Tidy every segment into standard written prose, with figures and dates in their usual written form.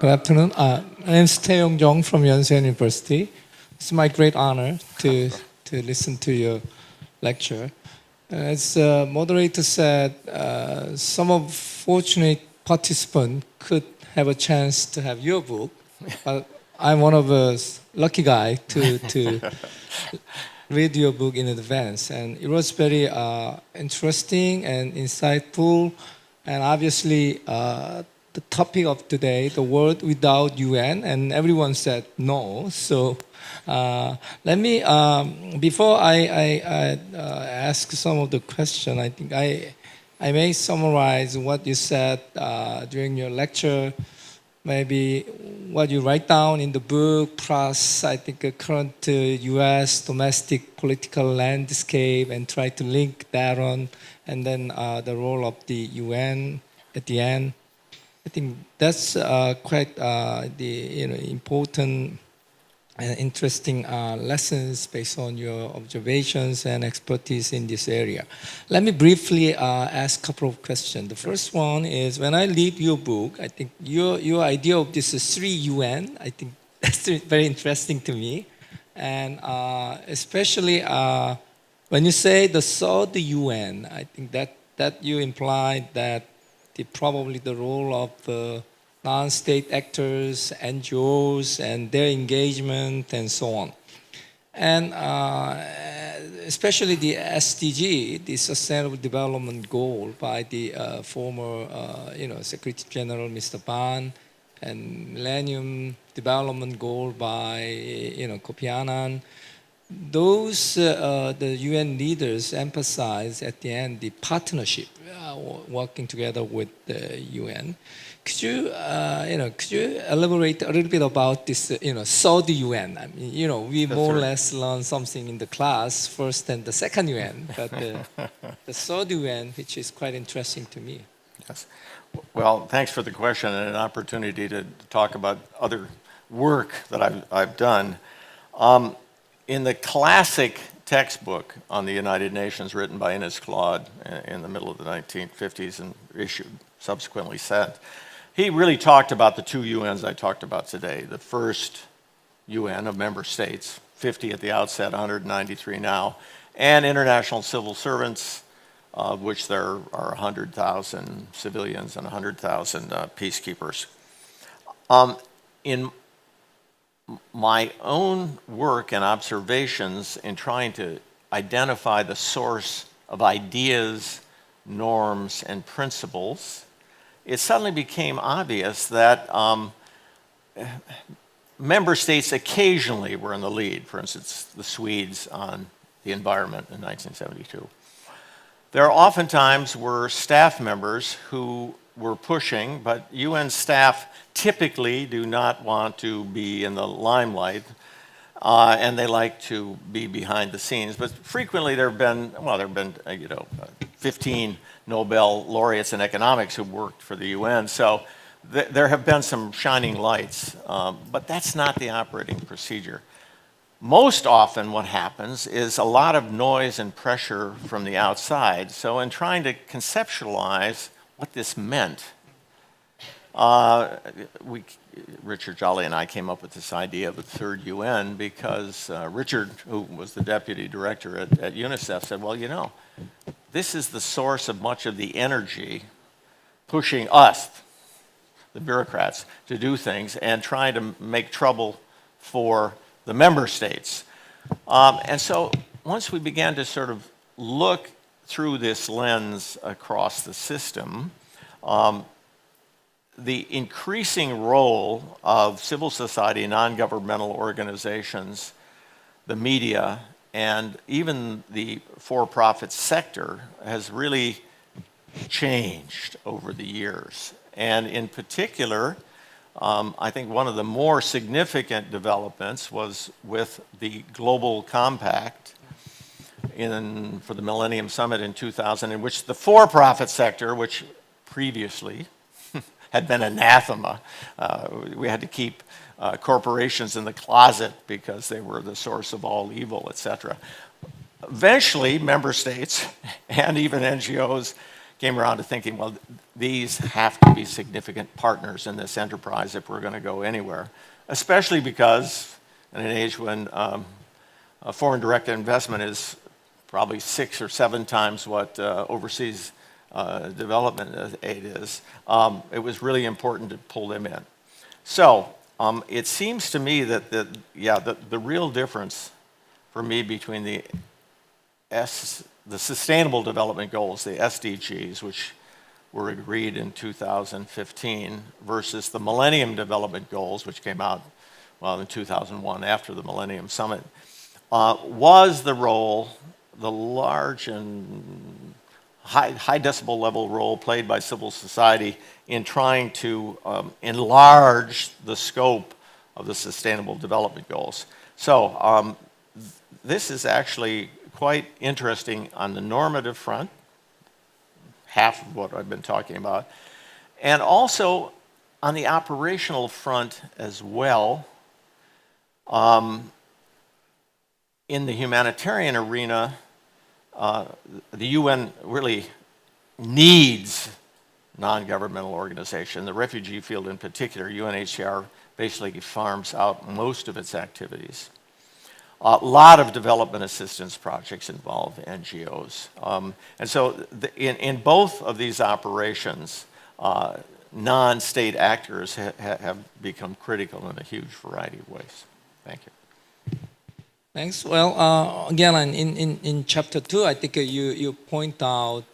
Good afternoon. My name is Tae-Yong Jong from Yonsei University. It's my great honor to listen to your lecture. As moderator said, some of fortunate participants could have a chance to have your book, but I'm one of those lucky guy to read your book in advance, and it was very interesting and insightful, and obviously the topic of today, the world without UN, and everyone said no. So let me, before I ask some of the question, I think I may summarize what you said during your lecture, maybe what you write down in the book, plus I think a current US domestic political landscape, and try to link that on, and then the role of the UN at the end. I think that's quite the important and interesting lessons based on your observations and expertise in this area. Let me briefly ask a couple of questions. The first one is, when I read your book, I think your idea of this 3 UN, I think that's very interesting to me. And especially when you say the third UN, I think that you implied that probably the role of non-state actors, NGOs, and their engagement, and so on. And especially the SDG, the Sustainable Development Goal, by the former Secretary General Mr. Ban, and Millennium Development Goal by Kofi Annan. Those the UN leaders emphasize at the end the partnership, working together with the UN. Could you elaborate a little bit about this third UN? I mean, we more or less learn something in the class, first and the second UN, but the third UN, which is quite interesting to me. Yes. Well, thanks for the question and an opportunity to talk about other work that I've done. In the classic textbook on the United Nations written by Ines Claude in the middle of the 1950s and issued, subsequently sent, he really talked about the 2 UNs I talked about today. The first UN of member states, 50 at the outset, 193 now, and international civil servants, of which there are 100,000 civilians and 100,000 peacekeepers. In my own work and observations in trying to identify the source of ideas, norms, and principles, it suddenly became obvious that member states occasionally were in the lead. For instance, the Swedes on the environment in 1972. There oftentimes were staff members who were pushing, but UN staff typically do not want to be in the limelight, and they like to be behind the scenes. But frequently there have been 15 Nobel laureates in economics who worked for the UN, so there have been some shining lights, but that's not the operating procedure. Most often what happens is a lot of noise and pressure from the outside. So in trying to conceptualize what this meant, Richard Jolly and I came up with this idea of a third UN because Richard, who was the deputy director at UNICEF, said, well, this is the source of much of the energy pushing us, the bureaucrats, to do things and trying to make trouble for the member states. And so once we began to sort of look through this lens across the system, the increasing role of civil society, non-governmental organizations, the media, and even the for-profit sector has really changed over the years. And in particular, I think one of the more significant developments was with the Global Compact for the Millennium Summit in 2000, in which the for-profit sector, which previously had been anathema, we had to keep corporations in the closet because they were the source of all evil, etc. Eventually, member states and even NGOs came around to thinking, well, these have to be significant partners in this enterprise if we're going to go anywhere, especially because in an age when foreign direct investment is probably 6 or 7 times what overseas development aid is, it was really important to pull them in. So it seems to me that the real difference for me between the Sustainable Development Goals, the SDGs, which were agreed in 2015, versus the Millennium Development Goals, which came out, well, in 2001 after the Millennium Summit, was the role, the large and high decibel level role played by civil society in trying to enlarge the scope of the Sustainable Development Goals. So this is actually quite interesting on the normative front, half of what I've been talking about, and also on the operational front as well. In the humanitarian arena, the UN really needs non-governmental organization. The refugee field in particular, UNHCR basically farms out most of its activities. A lot of development assistance projects involve NGOs. And so in both of these operations, non-state actors have become critical in a huge variety of ways. Thank you. Thanks. Well, again, in chapter 2, I think you point out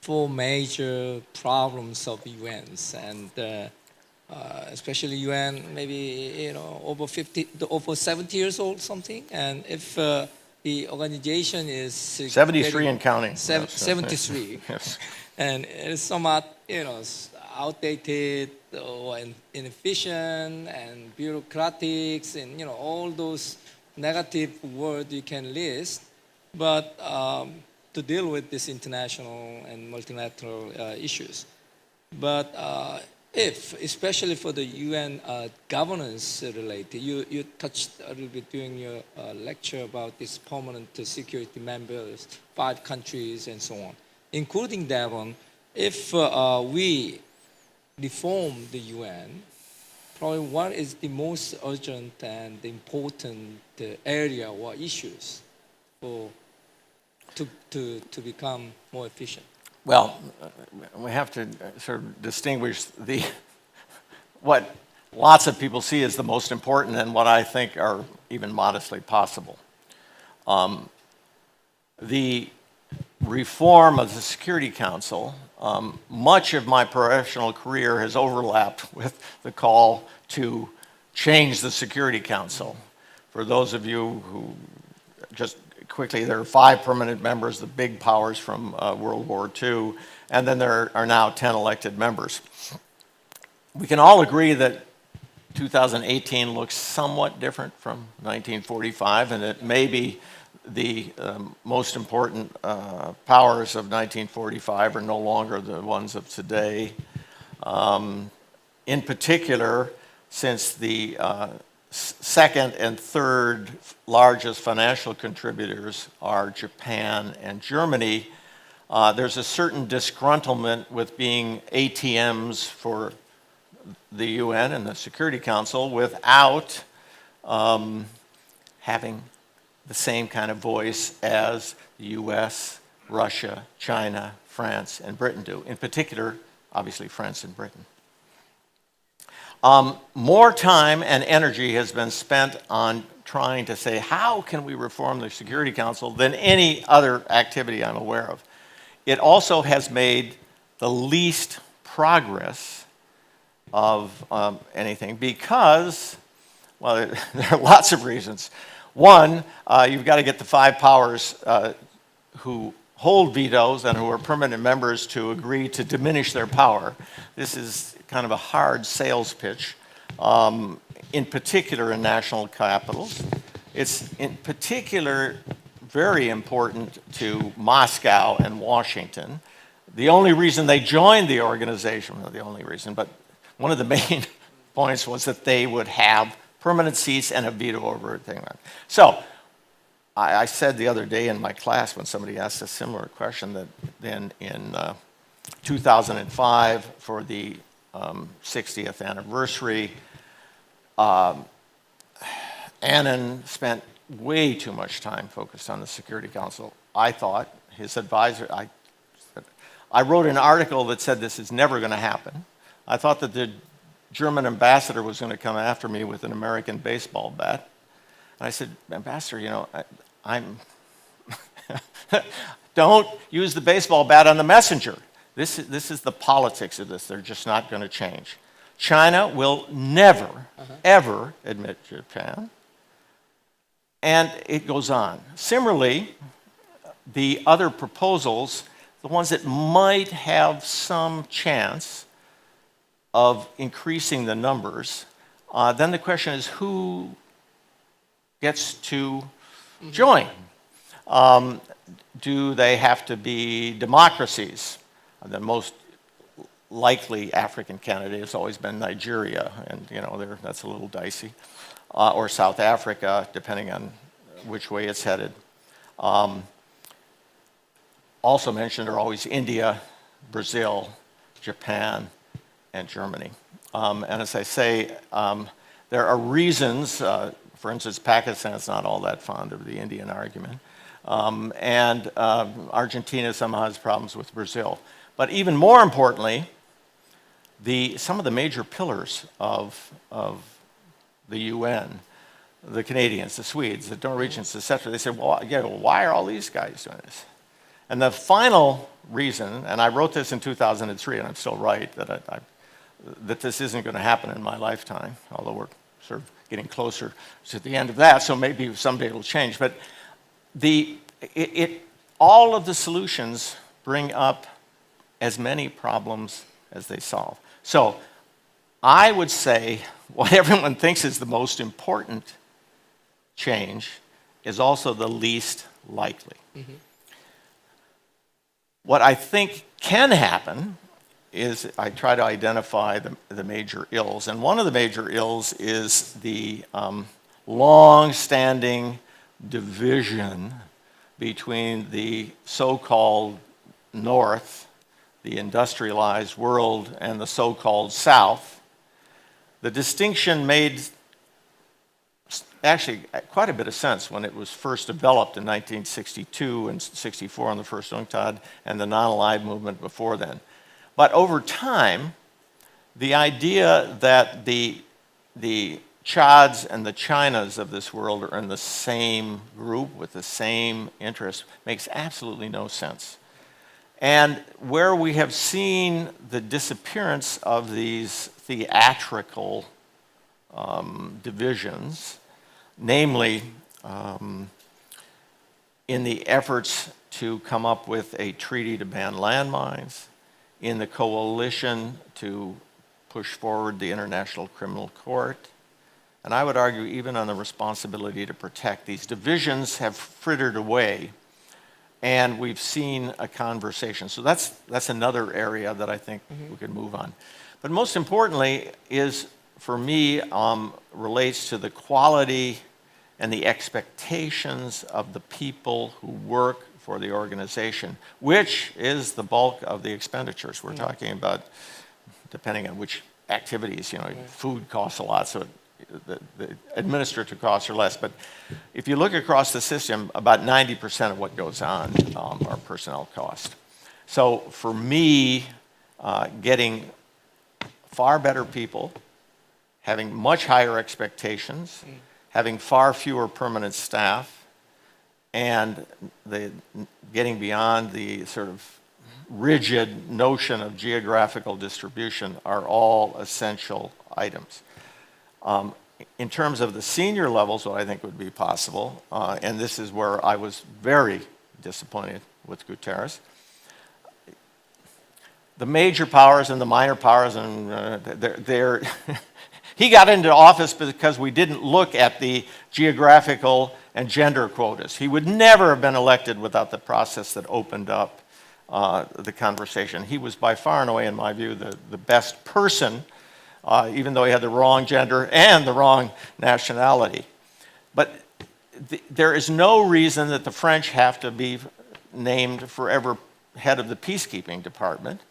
4 major problems of UNs, and especially UN, maybe over 70 years old, something. And if the organization is 73 and counting. 73, Yes. and it's somewhat outdated or inefficient and bureaucratic, and all those negative words you can list, but to deal with this international and multilateral issues. But if, especially for the UN governance related, you touched a little bit during your lecture about this permanent security members, 5 countries and so on, including that one. If we reform the UN, probably what is the most urgent and important area or issues to become more efficient? Well, we have to sort of distinguish what lots of people see as the most important and what I think are even modestly possible. The reform of the Security Council, much of my professional career has overlapped with the call to change the Security Council. For those of you who just quickly, there are 5 permanent members, the big powers from World War II, and then there are now 10 elected members. We can all agree that 2018 looks somewhat different from 1945, and that maybe the most important powers of 1945 are no longer the ones of today. In particular, since the second and third largest financial contributors are Japan and Germany, there's a certain disgruntlement with being ATMs for the UN and the Security Council without having the same kind of voice as the US, Russia, China, France, and Britain do. In particular, obviously, France and Britain. More time and energy has been spent on trying to say, how can we reform the Security Council than any other activity I'm aware of. It also has made the least progress of anything because, well, there are lots of reasons. One, you've got to get the 5 powers who hold vetoes and who are permanent members to agree to diminish their power. This is kind of a hard sales pitch, in particular in national capitals. It's in particular very important to Moscow and Washington. The only reason they joined the organization, not the only reason, but one of the main points was that they would have permanent seats and a veto over everything. So I said the other day in my class when somebody asked a similar question that then in 2005, for the 60th anniversary, Annan spent way too much time focused on the Security Council. I thought his advisor, I wrote an article that said this is never going to happen. I thought that the German ambassador was going to come after me with an American baseball bat. And I said, Ambassador, you know, I'm don't use the baseball bat on the messenger. This is the politics of this. They're just not going to change. China will never, ever admit Japan. And it goes on. Similarly, the other proposals, the ones that might have some chance of increasing the numbers, then the question is who gets to join? Do they have to be democracies? The most likely African candidate has always been Nigeria, and you know that's a little dicey, or South Africa, depending on which way it's headed. Also mentioned are always India, Brazil, Japan, and Germany. And as I say, there are reasons. For instance, Pakistan is not all that fond of the Indian argument, and Argentina somehow has problems with Brazil. But even more importantly, some of the major pillars of the UN, the Canadians, the Swedes, the Norwegians, etc., they said, well, yeah, why are all these guys doing this? And the final reason, and I wrote this in 2003, and I'm still right, that this isn't going to happen in my lifetime, although we're sort of getting closer to the end of that, so maybe someday it'll change. But all of the solutions bring up as many problems as they solve. So I would say what everyone thinks is the most important change is also the least likely. Mm-hmm. What I think can happen is I try to identify the major ills. And one of the major ills is the long-standing division between the so-called North, the industrialized world, and the so-called South. The distinction made actually quite a bit of sense when it was first developed in 1962 and 64 on the first UNCTAD and the non-aligned movement before then. But over time, the idea that the Chads and the Chinas of this world are in the same group with the same interests makes absolutely no sense. And where we have seen the disappearance of these theatrical divisions, namely in the efforts to come up with a treaty to ban landmines, in the coalition to push forward the International Criminal Court, and I would argue even on the responsibility to protect, these divisions have frittered away, and we've seen a conversation. So that's another area that I think we could move on. But most importantly is, for me, relates to the quality and the expectations of the people who work for the organization, which is the bulk of the expenditures. We're talking about, depending on which activities, food costs a lot, so the administrative costs are less. But if you look across the system, about 90% of what goes on are personnel costs. So for me, getting far better people, having much higher expectations, having far fewer permanent staff, and getting beyond the sort of rigid notion of geographical distribution are all essential items. In terms of the senior levels, what I think would be possible, and this is where I was very disappointed with Guterres, the major powers and the minor powers, and they're he got into office because we didn't look at the geographical and gender quotas. He would never have been elected without the process that opened up the conversation. He was by far and away, in my view, the best person, even though he had the wrong gender and the wrong nationality. But there is no reason that the French have to be named forever head of the peacekeeping department.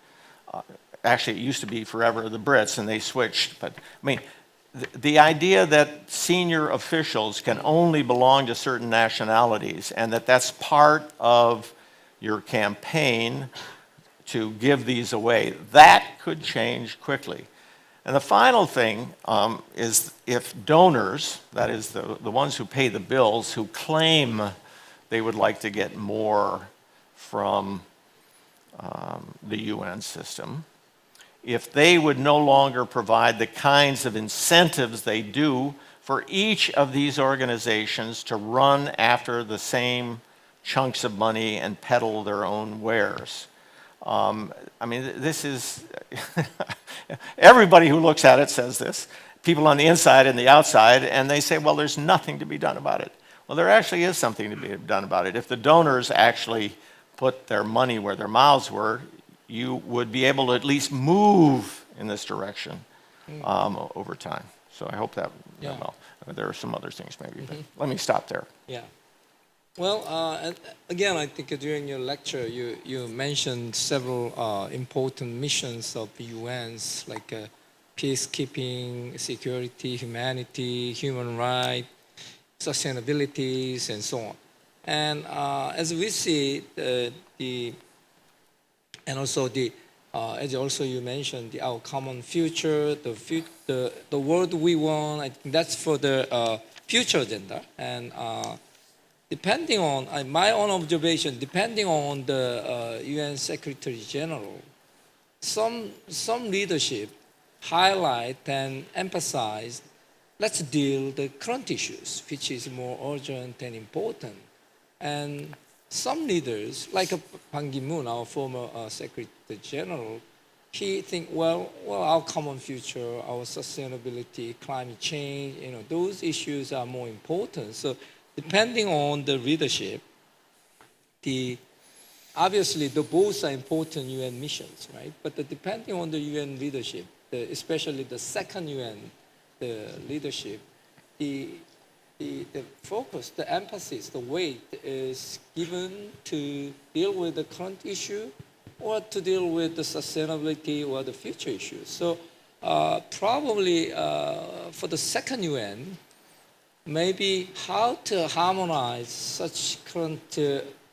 actually it used to be forever the Brits and they switched, but I mean, the idea that senior officials can only belong to certain nationalities and that that's part of your campaign to give these away, that could change quickly. And the final thing is if donors, that is the ones who pay the bills, who claim they would like to get more from the UN system, if they would no longer provide the kinds of incentives they do for each of these organizations to run after the same chunks of money and peddle their own wares. I mean, this is, everybody who looks at it says this, people on the inside and the outside, and they say, well, there's nothing to be done about it. Well, there actually is something to be done about it. If the donors actually put their money where their mouths were, you would be able to at least move in this direction over time. So I hope that, well, there are some other things maybe, but let me stop there. Yeah. Well, and again, I think during your lecture, you mentioned several important missions of the UNs, like peacekeeping, security, humanity, human rights, sustainability, and so on. And as we see, and also as also you mentioned, our common future, the world we want, I think that's for the future agenda. And depending on, my own observation, depending on the UN Secretary General, some leadership highlight and emphasize, let's deal the current issues, which is more urgent and important. And some leaders, like Ban Ki-moon, our former Secretary General, he think, well, our common future, our sustainability, climate change, those issues are more important. So depending on the leadership, obviously both are important UN missions, right? But depending on the UN leadership, especially the second UN, the leadership, the focus, the emphasis, the weight is given to deal with the current issue or to deal with the sustainability or the future issues. So probably for the second UN, maybe how to harmonize such current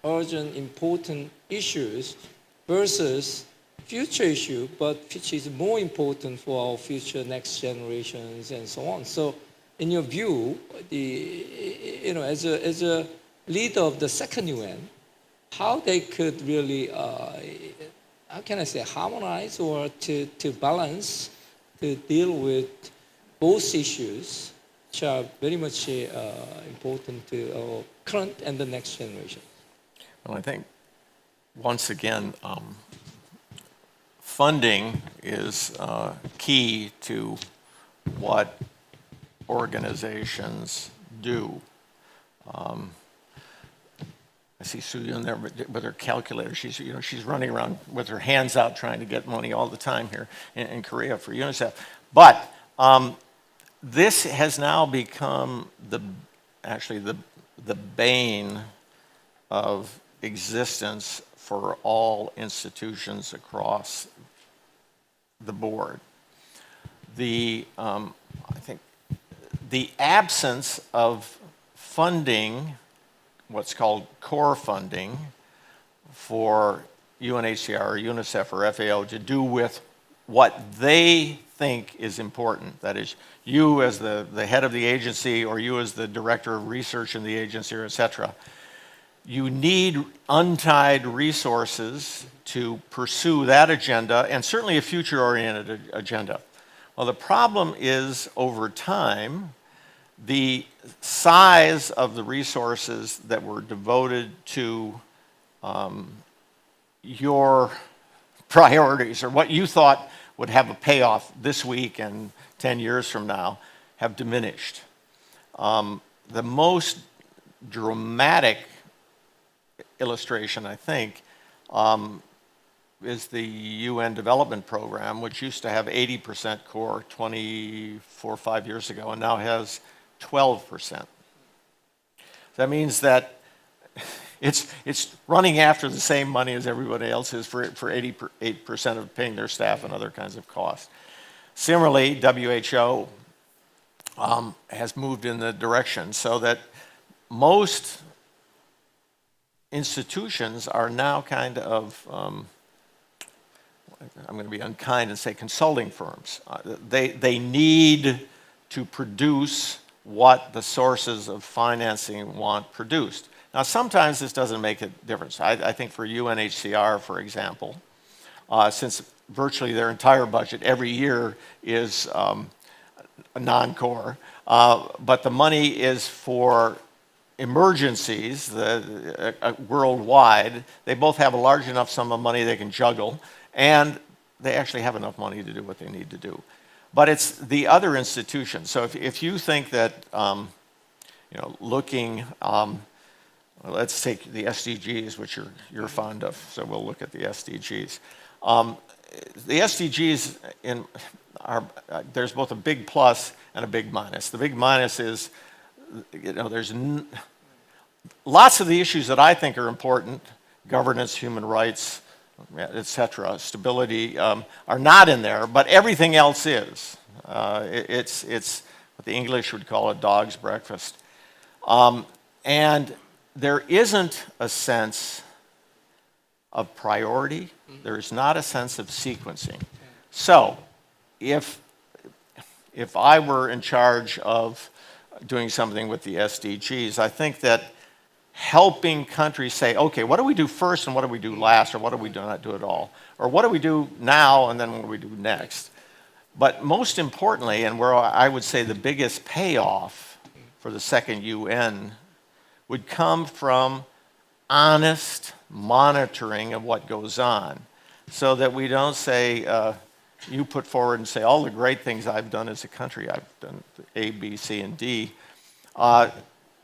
urgent, important issues versus future issue, but which is more important for our future next generations and so on. So in your view, as a leader of the second UN, how they could really, how can I say, harmonize or to balance, to deal with both issues, which are very much important to our current and the next generation? Well, I think, once again, funding is key to what organizations do. I see Sue in there with her calculator. She's running around with her hands out trying to get money all the time here in Korea for UNICEF. But this has now become the bane of existence for all institutions across the board. I think the absence of funding, what's called core funding, for UNHCR or UNICEF or FAO to do with what they think is important. That is, you as the head of the agency or you as the director of research in the agency, or et cetera. You need untied resources to pursue that agenda and certainly a future-oriented agenda. Well, the problem is, over time, the size of the resources that were devoted to your priorities, or what you thought would have a payoff this week and 10 years from now, have diminished. The most dramatic illustration, I think, is the UN Development Program, which used to have 80% core 24 or 5 years ago, and now has 12%. That means that it's running after the same money as everybody else is for 88% of paying their staff and other kinds of costs. Similarly, WHO has moved in the direction so that most institutions are now kind of, I'm going to be unkind and say consulting firms. They need to produce what the sources of financing want produced. Now, sometimes this doesn't make a difference. I think for UNHCR, for example, since virtually their entire budget every year is non-core, but the money is for emergencies worldwide. They both have a large enough sum of money they can juggle, and they actually have enough money to do what they need to do. But it's the other institutions. So if you think that, looking, let's take the SDGs, which you're fond of, so we'll look at the SDGs. The SDGs, there's both a big plus and a big minus. The big minus is, there's lots of the issues that I think are important, governance, human rights, et cetera, stability, are not in there, but everything else is. It's what the English would call a dog's breakfast. And there isn't a sense of priority. There's not a sense of sequencing. So if I were in charge of doing something with the SDGs, I think that helping countries say, okay, what do we do first and what do we do last, or what do we do not do at all? Or what do we do now and then what do we do next? But most importantly, and where I would say the biggest payoff for the second UN would come from honest monitoring of what goes on, so that we don't say, you put forward and say, all the great things I've done as a country, I've done A, B, C, and D.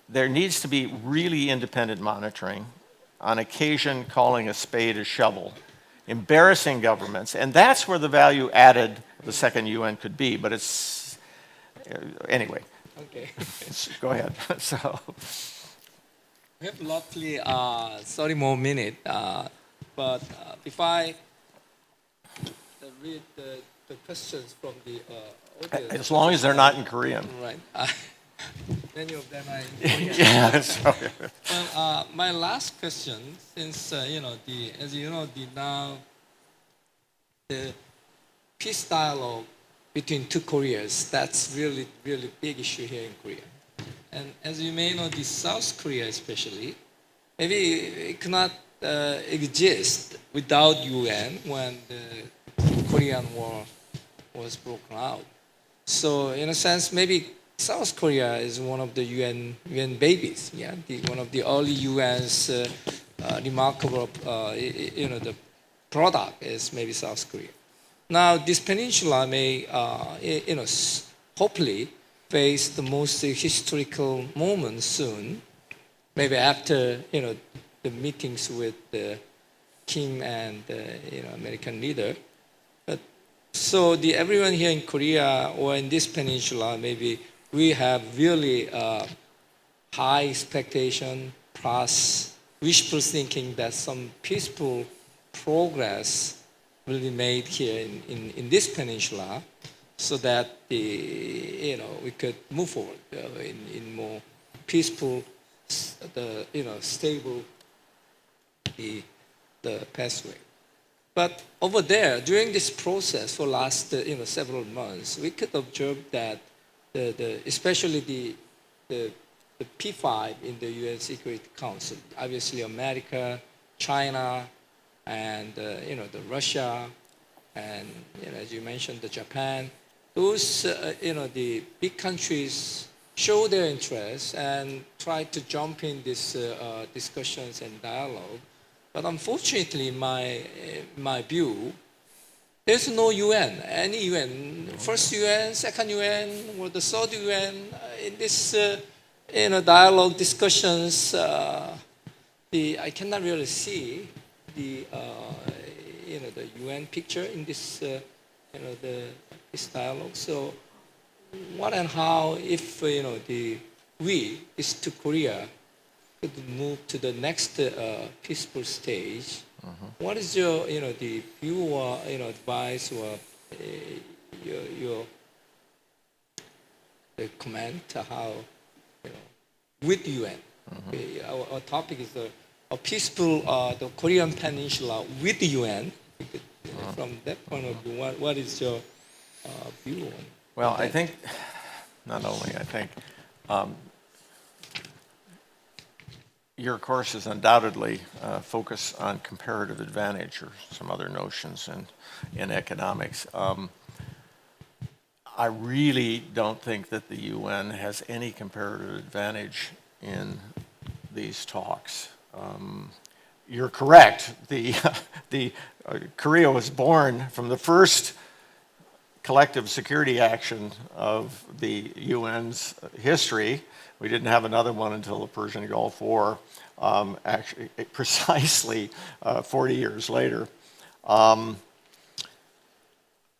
There needs to be really independent monitoring, on occasion calling a spade a shovel, embarrassing governments, and that's where the value added of the second UN could be, but it's, anyway. Okay. Go ahead. So. We have roughly 30 more minutes, but if I read the questions from the audience. As long as they're not in Korean. Right. Many of them are in Korean. Yeah, sorry. Well, my last question, since as you know, the peace dialogue between two Koreas, that's really big issue here in Korea. And as you may know, the South Korea especially, maybe it cannot exist without UN when the Korean War was broken out. So in a sense, maybe South Korea is one of the UN babies. Yeah, one of the early UN's remarkable, the product is maybe South Korea. Now this peninsula may, hopefully face the most historical moment soon, maybe after the meetings with Kim and American leader. But so everyone here in Korea or in this peninsula, maybe we have really high expectation plus wishful thinking that some peaceful progress will be made here in this peninsula, so that we could move forward in more peaceful, stable the pathway. But over there, during this process for last several months, we could observe that especially the P5 in the UN Security Council, obviously America, China, and the Russia, and as you mentioned, the Japan. Those the big countries show their interest and try to jump in these discussions and dialogue. But unfortunately, in my view, there's no UN, any UN, first UN, second UN, or the third UN. In this dialogue discussions, I cannot really see the UN picture in this this dialogue. So what and how, if we is to Korea, could move to the next peaceful stage, what is your, the view or, advice or your comment how, with UN? Our topic is a peaceful the Korean Peninsula with the UN. From that point of view, what is your view on? Well, I think, not only I think, your course is undoubtedly focused on comparative advantage or some other notions in economics. I really don't think that the UN has any comparative advantage in these talks. You're correct. The Korea was born from the first collective security action of the UN's history. We didn't have another one until the Persian Gulf War, actually precisely 40 years later.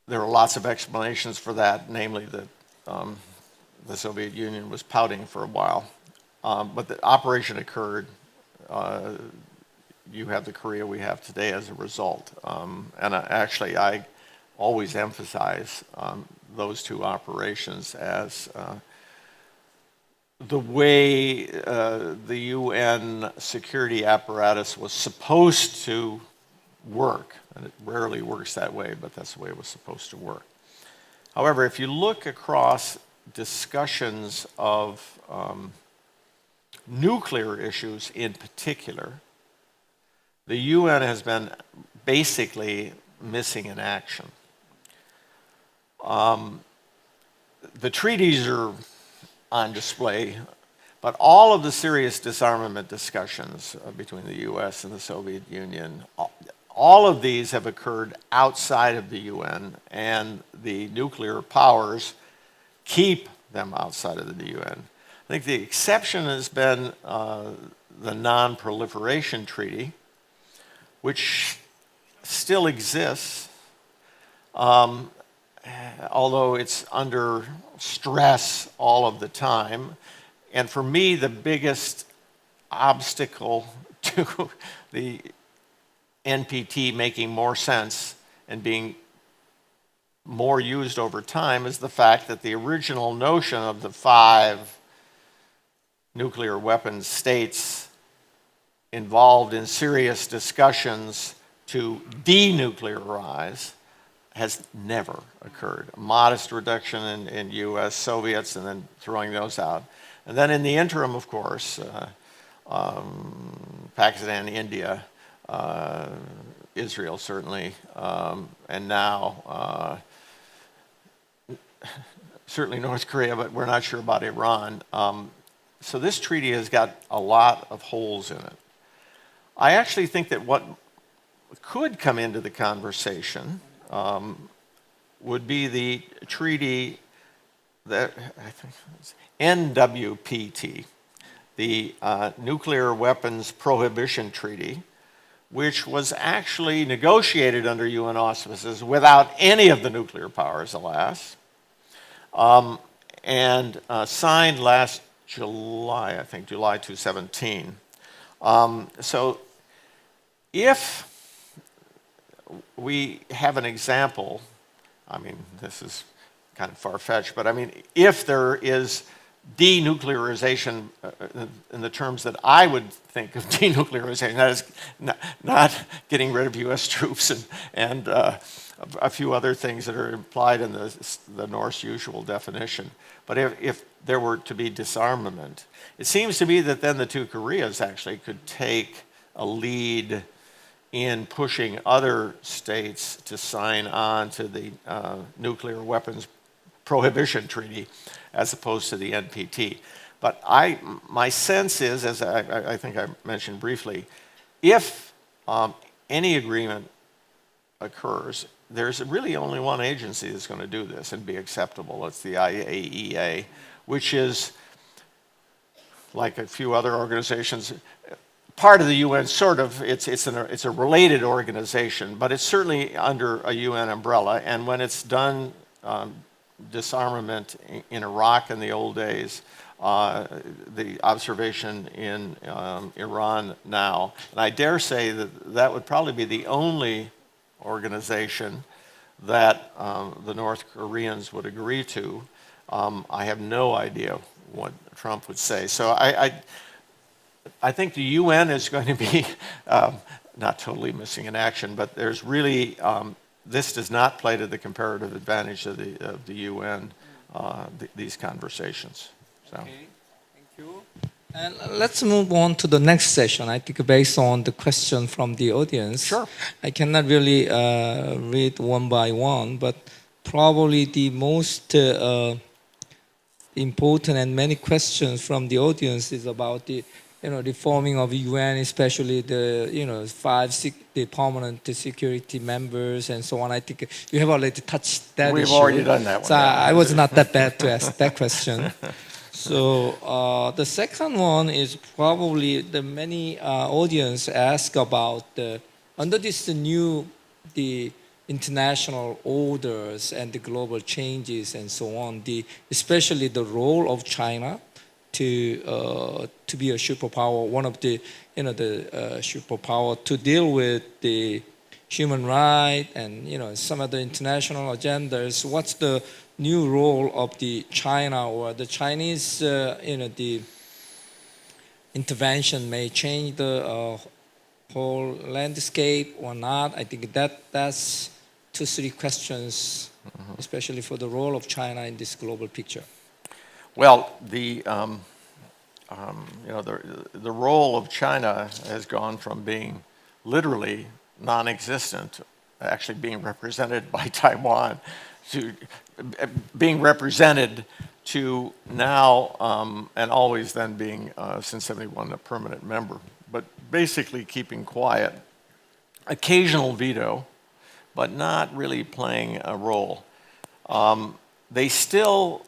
There are lots of explanations for that, namely that the Soviet Union was pouting for a while. But the operation occurred. You have the Korea we have today as a result. And actually, I always emphasize those two operations as the way the UN security apparatus was supposed to work. And it rarely works that way, but that's the way it was supposed to work. However, if you look across discussions of nuclear issues in particular, the UN has been basically missing in action. The treaties are on display, but all of the serious disarmament discussions between the US and the Soviet Union, all of these have occurred outside of the UN, and the nuclear powers keep them outside of the UN. I think the exception has been the Non-Proliferation Treaty, which still exists, although it's under stress all of the time. And for me, the biggest obstacle to the NPT making more sense and being more used over time is the fact that the original notion of the 5 nuclear weapons states involved in serious discussions to denuclearize has never occurred. A modest reduction in US Soviets and then throwing those out. And then in the interim, of course, Pakistan, India, Israel certainly, and now certainly North Korea, but we're not sure about Iran. So this treaty has got a lot of holes in it. I actually think that what could come into the conversation would be the treaty that, I think it's NWPT, the Nuclear Weapons Prohibition Treaty, which was actually negotiated under UN auspices without any of the nuclear powers, alas, and signed last July, I think, July 2017. So if we have an example, I mean, this is kind of far-fetched, but I mean, if there is denuclearization in the terms that I would think of denuclearization, that is not getting rid of U.S. troops and a few other things that are implied in the North's usual definition. But if there were to be disarmament, it seems to me that then the two Koreas actually could take a lead in pushing other states to sign on to the Nuclear Weapons Prohibition Treaty as opposed to the NPT. But my sense is, as I think I mentioned briefly, if any agreement occurs, there's really only one agency that's going to do this and be acceptable. It's the IAEA, which is, like a few other organizations, part of the UN, sort of. It's a related organization, but it's certainly under a UN umbrella. And when it's done disarmament in Iraq in the old days, the observation in Iran now. And I dare say that that would probably be the only organization that the North Koreans would agree to. I have no idea what Trump would say. So I think the UN is going to be not totally missing in action, but there's really, this does not play to the comparative advantage of the UN, these conversations. So. Okay, thank you. And let's move on to the next session. I think based on the question from the audience, Sure. I cannot really read one by one, but probably the most important and many questions from the audience is about the reforming of UN, especially the the permanent security members and so on. I think you have already touched that We've issue. already done that one. So Yeah. I was not that bad to ask that question. So the second one is probably the many audience ask about under this the international orders and the global changes and so on, especially the role of China to be a superpower, one of the superpower to deal with the human rights and some other international agendas. What's the new role of the China or the Chinese the intervention may change the whole landscape or not? I think that's 2-3 questions, especially for the role of China in this global picture. Well, the role of China has gone from being literally non-existent, actually being represented by Taiwan, to being represented to now and always then being since '71 a permanent member, but basically keeping quiet, occasional veto, but not really playing a role. They still,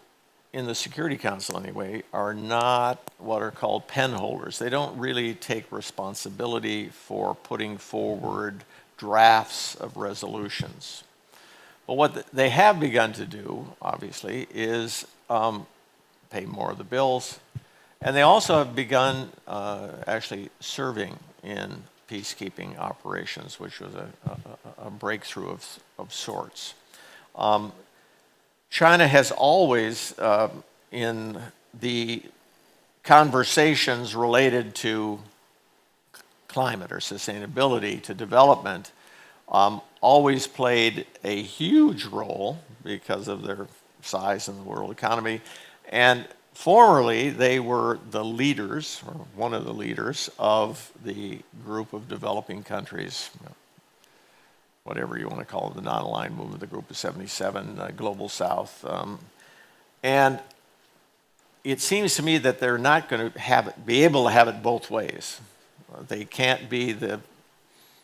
in the Security Council anyway, are not what are called pen holders. They don't really take responsibility for putting forward drafts of resolutions. But what they have begun to do, obviously, is pay more of the bills. And they also have begun actually serving in peacekeeping operations, which was a breakthrough of sorts. China has always, in the conversations related to climate or sustainability, to development, always played a huge role because of their size in the world economy. And formerly, they were the leaders, or one of the leaders, of the group of developing countries, whatever you want to call it, the non-aligned movement, the group of 77, Global South. And it seems to me that they're not going to be able to have it both ways. They can't be the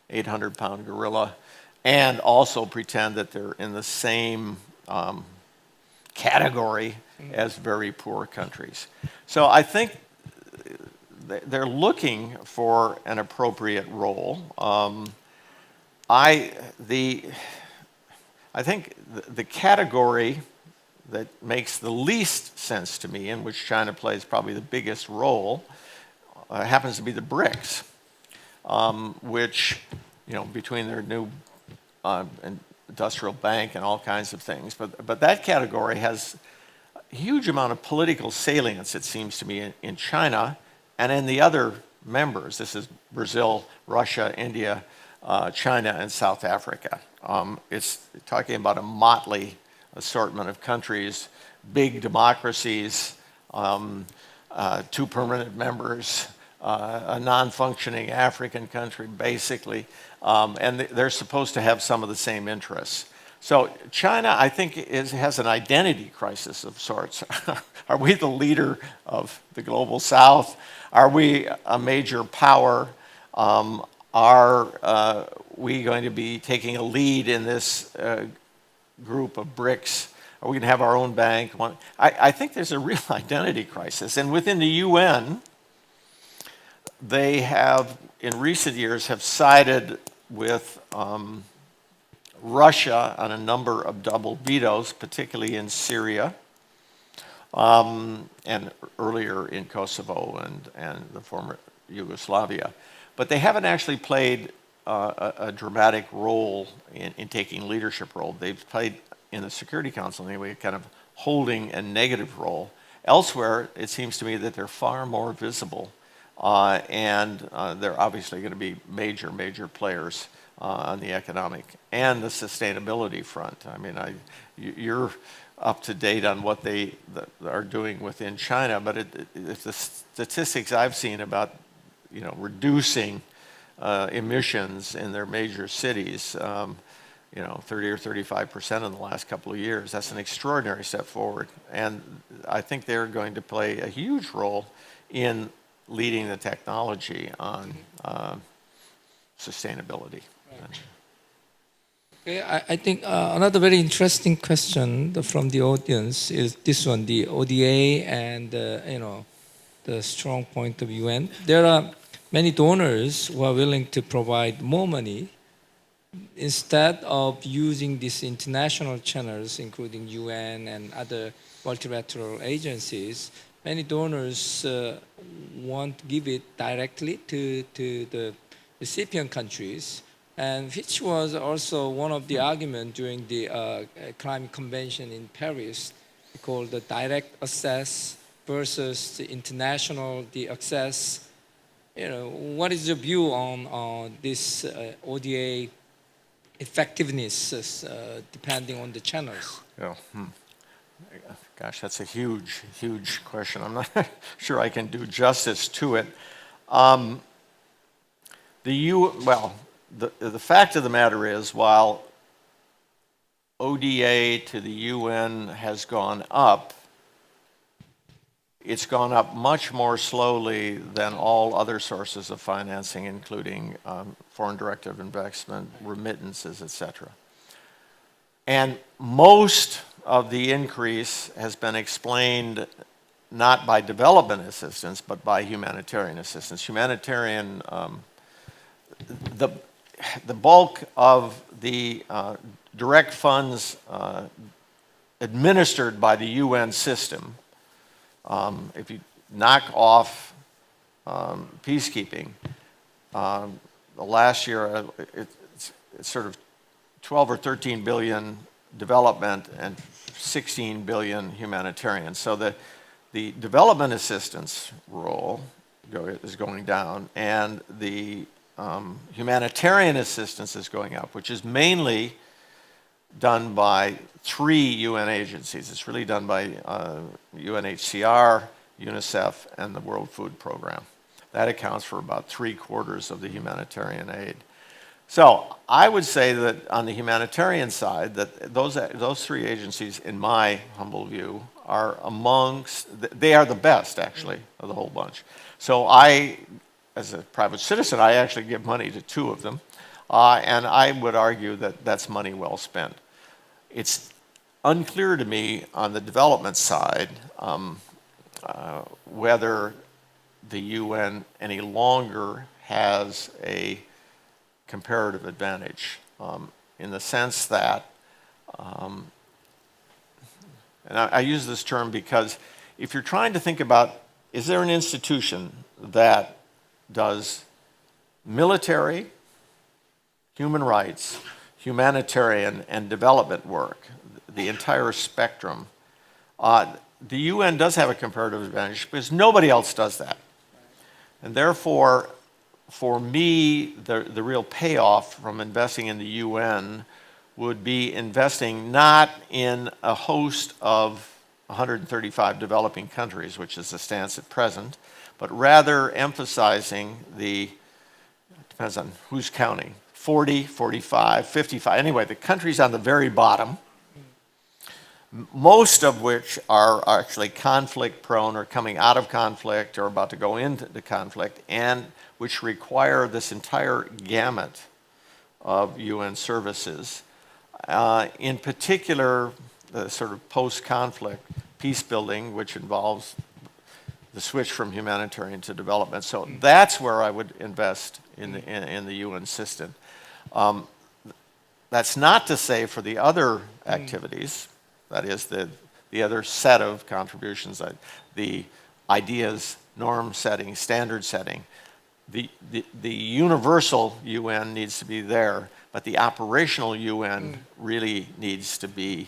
800-pound gorilla and also pretend that they're in the same category as very poor countries. So I think they're looking for an appropriate role. I think the category that makes the least sense to me, in which China plays probably the biggest role, happens to be the BRICS, which, between their new industrial bank and all kinds of things, but that category has a huge amount of political salience, it seems to me, in China and in the other members. This is Brazil, Russia, India, China, and South Africa. It's talking about a motley assortment of countries, big democracies, 2 permanent members, a non-functioning African country, basically, and they're supposed to have some of the same interests. So China, I think, has an identity crisis of sorts. Are we the leader of the Global South? Are we a major power? Are we going to be taking a lead in this group of BRICS? Are we going to have our own bank? I think there's a real identity crisis. And within the UN, they have, in recent years, have sided with Russia on a number of double vetoes, particularly in Syria. and earlier in Kosovo and the former Yugoslavia. But they haven't actually played a dramatic role in taking leadership role. They've played in the Security Council anyway, kind of holding a negative role. Elsewhere, it seems to me that they're far more visible, and they're obviously going to be major players on the economic and the sustainability front. I mean, you're up to date on what they are doing within China, but the statistics I've seen about, reducing emissions in their major cities, 30 or 35% in the last couple of years. That's an extraordinary step forward. And I think they're going to play a huge role in leading the technology on sustainability. Okay, I think another very interesting question from the audience is this one, the ODA and the strong point of UN. There are many donors who are willing to provide more money instead of using these international channels, including UN and other multilateral agencies. Many donors want to give it directly to the recipient countries, and which was also one of the arguments during the climate convention in Paris, called the direct access versus the international access. What is your view on this ODA effectiveness depending on the channels? Yeah. Gosh, that's a huge question. I'm not sure I can do justice to it. The fact of the matter is, while ODA to the UN has gone up, it's gone up much more slowly than all other sources of financing, including foreign direct investment, remittances, etc. And most of the increase has been explained not by development assistance, but by humanitarian assistance. The bulk of the direct funds administered by the UN system, if you knock off peacekeeping, the last year it's sort of 12 or 13 billion development and 16 billion humanitarian. So the development assistance role is going down, and the humanitarian assistance is going up, which is mainly done by 3 UN agencies. It's really done by UNHCR, UNICEF, and the World Food Program. That accounts for about 3/4 of the humanitarian aid. So I would say that on the humanitarian side, that those 3 agencies, in my humble view, are they are the best, actually, of the whole bunch. So as a private citizen, I actually give money to 2 of them, and I would argue that that's money well spent. It's unclear to me on the development side whether the UN any longer has a comparative advantage in the sense that, and I use this term because if you're trying to think about, is there an institution that does military, human rights, humanitarian, and development work, the entire spectrum, the UN does have a comparative advantage because nobody else does that. And therefore, for me, the real payoff from investing in the UN would be investing not in a host of 135 developing countries, which is the stance at present, but rather emphasizing depends on who's counting, 40, 45, 55, anyway, the countries on the very bottom, most of which are actually conflict prone or coming out of conflict or about to go into the conflict, and which require this entire gamut of UN services. In particular, the sort of post-conflict peace building, which involves the switch from humanitarian to development. So that's where I would invest in the UN system. That's not to say for the other activities, that is the the other set of contributions, the ideas, norm setting, standard setting. The universal UN needs to be there, but the operational UN really needs to be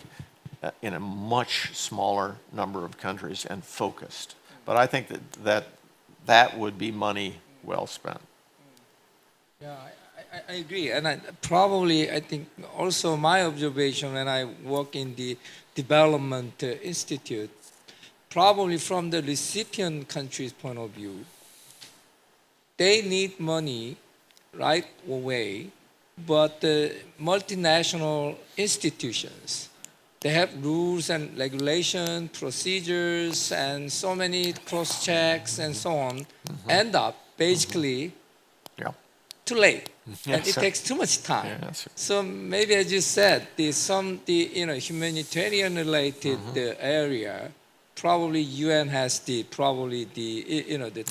in a much smaller number of countries and focused. But I think that would be money well spent. Yeah, I agree, and I think also my observation when I work in the development institute, probably from the recipient country's point of view, they need money right away, but the multinational institutions, they have rules and regulations, procedures, and so many cross-checks and so on, end up basically too late. And it takes too much time. Yes. So maybe as you said, the humanitarian related area, probably UN has the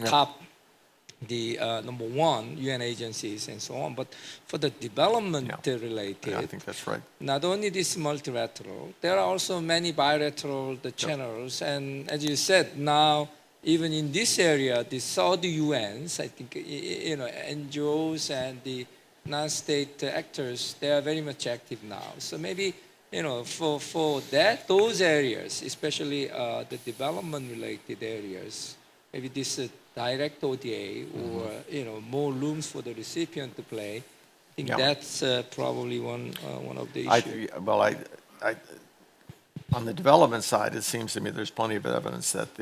top, number one UN agencies and so on. But for the development related, I think that's right. not only this multilateral, there are also many bilateral channels. And as you said, now even in this area, the Saudi UNs, I think, NGOs and the non-state actors, they are very much active now. So maybe, for those areas, especially the development-related areas, maybe this direct ODA or, more rooms for the recipient to play, I think that's probably one of the issues. On the development side, it seems to me there's plenty of evidence that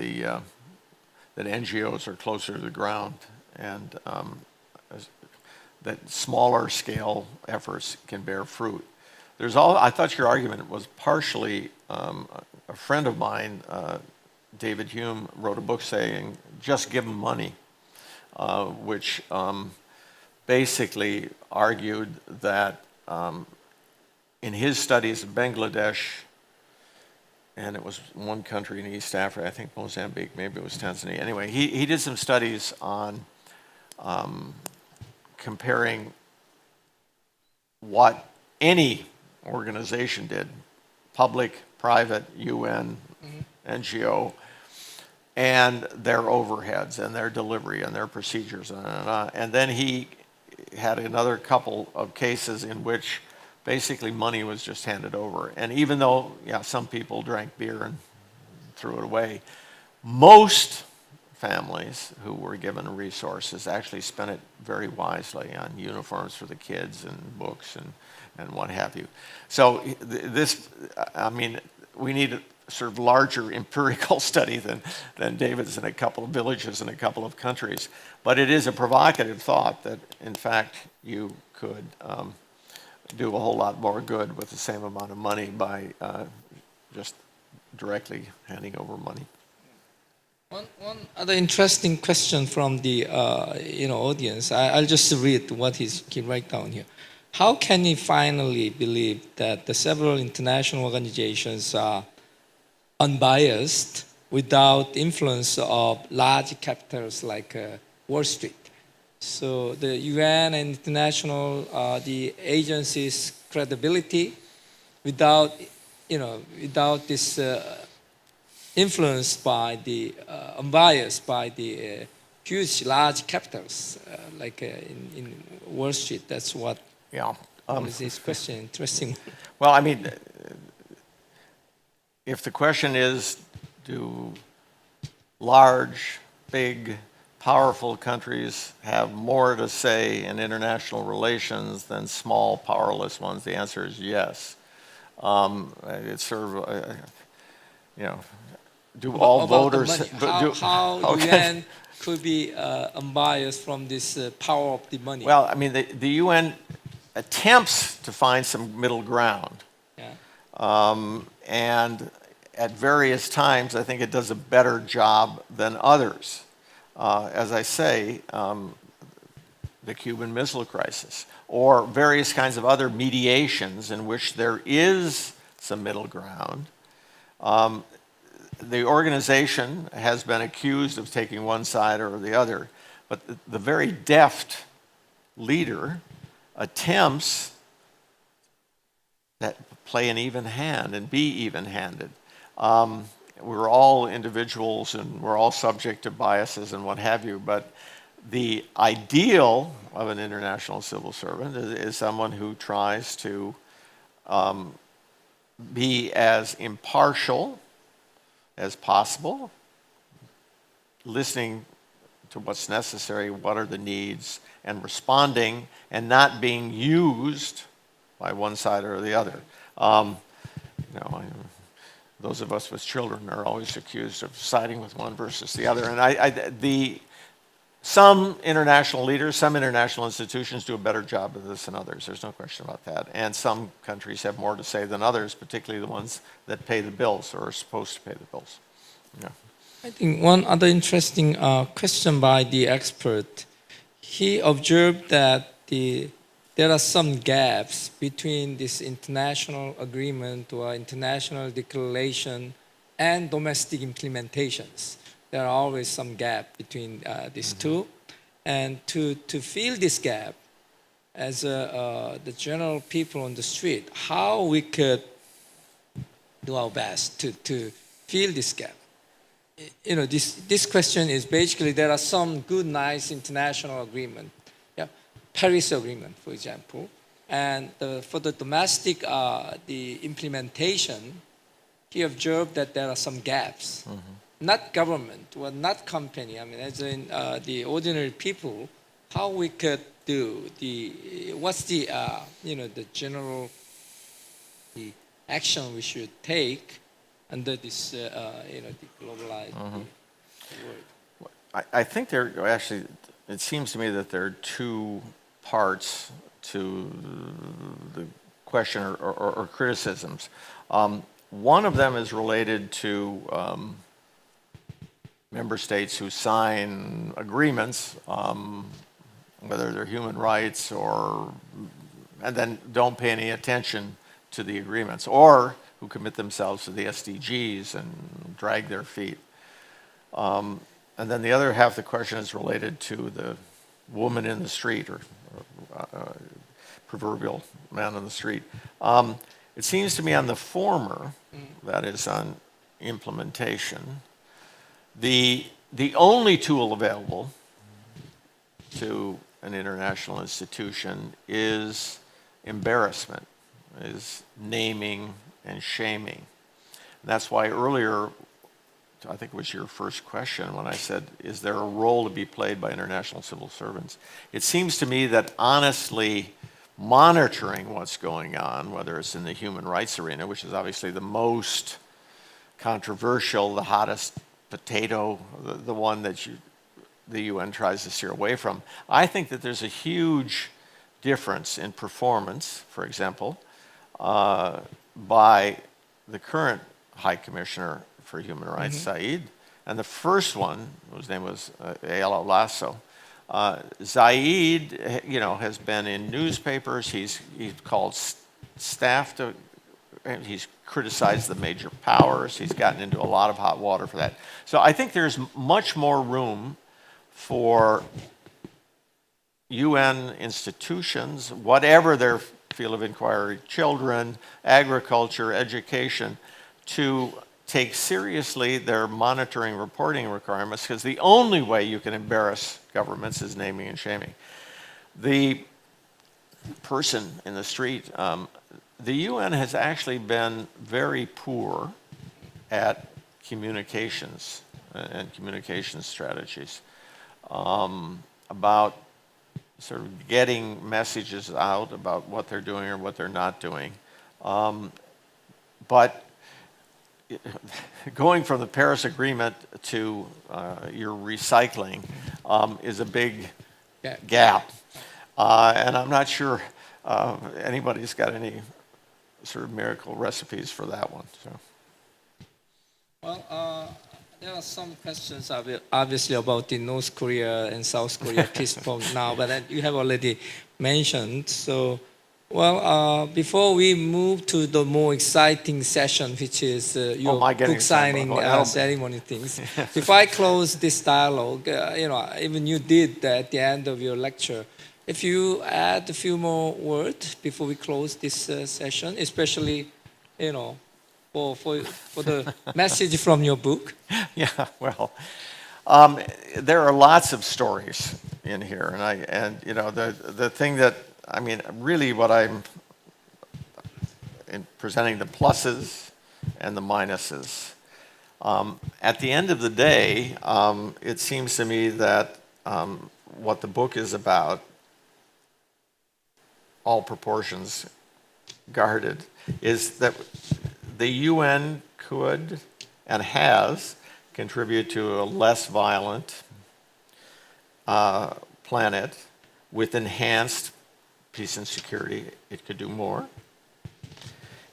that NGOs are closer to the ground and that smaller scale efforts can bear fruit. I thought your argument was partially, a friend of mine, David Hume, wrote a book saying, just give them money, which basically argued that in his studies of Bangladesh, and it was one country in East Africa, I think Mozambique, maybe it was Tanzania. Anyway, he did some studies on comparing what any organization did, public, private, UN, NGO, and their overheads and their delivery and their procedures. And then he had another couple of cases in which basically money was just handed over. And even though, some people drank beer and threw it away, most families who were given resources actually spent it very wisely on uniforms for the kids and books and what have you. So we need a sort of larger empirical study than David's in a couple of villages in a couple of countries. But it is a provocative thought that, in fact, you could do a whole lot more good with the same amount of money by just directly handing over money. One other interesting question from the audience. I'll just read what he write down here. How can he finally believe that the several international organizations are unbiased without influence of large capitals like Wall Street? So the UN and international the agencies' credibility, without this influence by the unbiased by the huge large capitals like in Wall Street. That's what. Is this question interesting? Well, if the question is, do large, big, powerful countries have more to say in international relations than small, powerless ones? The answer is yes. It's sort of, do all voters... How UN could be unbiased from this power of the money? Well, the UN attempts to find some middle ground. And at various times, I think it does a better job than others. As I say, the Cuban Missile Crisis, or various kinds of other mediations in which there is some middle ground. The organization has been accused of taking one side or the other, but the very deft leader attempts that play an even hand and be even-handed. We're all individuals and we're all subject to biases and what have you, but the ideal of an international civil servant is someone who tries to be as impartial as possible, listening to what's necessary, what are the needs, and responding and not being used by one side or the other. Those of us with children are always accused of siding with one versus the other. And some international leaders, some international institutions do a better job of this than others. There's no question about that. And some countries have more to say than others, particularly the ones that pay the bills or are supposed to pay the bills. Yeah. I think one other interesting question by the expert, he observed that there are some gaps between this international agreement or international declaration and domestic implementations. There are always some gap between these two. And to fill this gap, as the general people on the street, how we could do our best to fill this gap. This question is basically there are some good, nice international agreement. Paris Agreement, for example, and for the domestic, the implementation, he observed that there are some gaps. Not government, or not company. I mean, as in the ordinary people, how we could do what's the the general the action we should take under this the globalized world. I think there actually, it seems to me that there are two parts to the question or criticisms. One of them is related to member states who sign agreements, whether they're human rights and then don't pay any attention to the agreements, or who commit themselves to the SDGs and drag their feet. And then the other half of the question is related to the woman in the street or proverbial man on the street. It seems to me on the former, that is on implementation, the only tool available to an international institution is embarrassment, is naming and shaming. And that's why earlier, I think it was your first question when I said, is there a role to be played by international civil servants? It seems to me that honestly monitoring what's going on, whether it's in the human rights arena, which is obviously the most controversial, the hottest potato, the one that the UN tries to steer away from, I think that there's a huge difference in performance, for example, by the current High Commissioner for Human Rights, Said, and the first one, whose name was Ayala Lasso. Said, has been in newspapers. He's called staff to. He's criticized the major powers. He's gotten into a lot of hot water for that. So I think there's much more room for UN institutions, whatever their field of inquiry, children, agriculture, education, to take seriously their monitoring reporting requirements, because the only way you can embarrass governments is naming and shaming. The person in the street, the UN has actually been very poor at communications and communication strategies about sort of getting messages out about what they're doing or what they're not doing. But going from the Paris Agreement to your recycling is a big gap. And I'm not sure anybody's got any sort of miracle recipes for that one. So. Well, there are some questions obviously about the North Korea and South Korea peace talk now, but you have already mentioned. So, well, before we move to the more exciting session, which is your book signing ceremony things, if I close this dialogue, even you did at the end of your lecture, if you add a few more words before we close this session, especially, for the message from your book. Yeah, well, there are lots of stories in here, and you know the thing that I mean, really, what I'm in presenting the pluses and the minuses. At the end of the day, it seems to me that what the book is about, all proportions guarded, is that the UN could and has contributed to a less violent planet with enhanced peace and security. It could do more.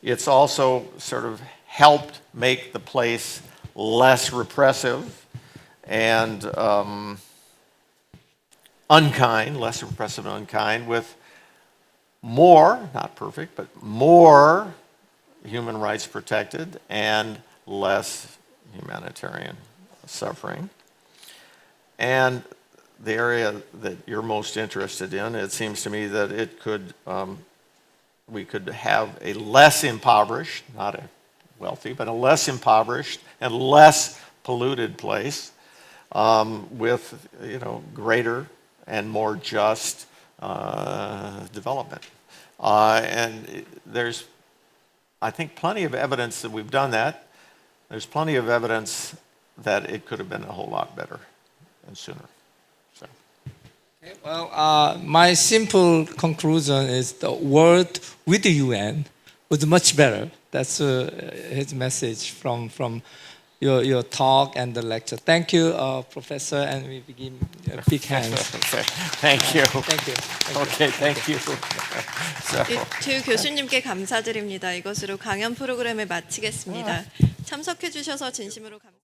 It's also sort of helped make the place less repressive and unkind, less repressive and unkind, with more, not perfect, but more human rights protected and less humanitarian suffering. And the area that you're most interested in, it seems to me that it could, we could have a less impoverished, not a wealthy, but a less impoverished and less polluted place with, you know, greater and more just development. And there's, I think, plenty of evidence that we've done that. There's plenty of evidence that it could have been a whole lot better and sooner. So. Okay, well, my simple conclusion is the world with the UN was much better. That's his message from your talk and the lecture. Thank you, Professor, and we begin big hands. Okay. Thank you. Thank you. Okay, thank you. So. 두 교수님께 감사드립니다. 이것으로 강연 프로그램을 마치겠습니다. 참석해 주셔서 진심으로 감사합니다.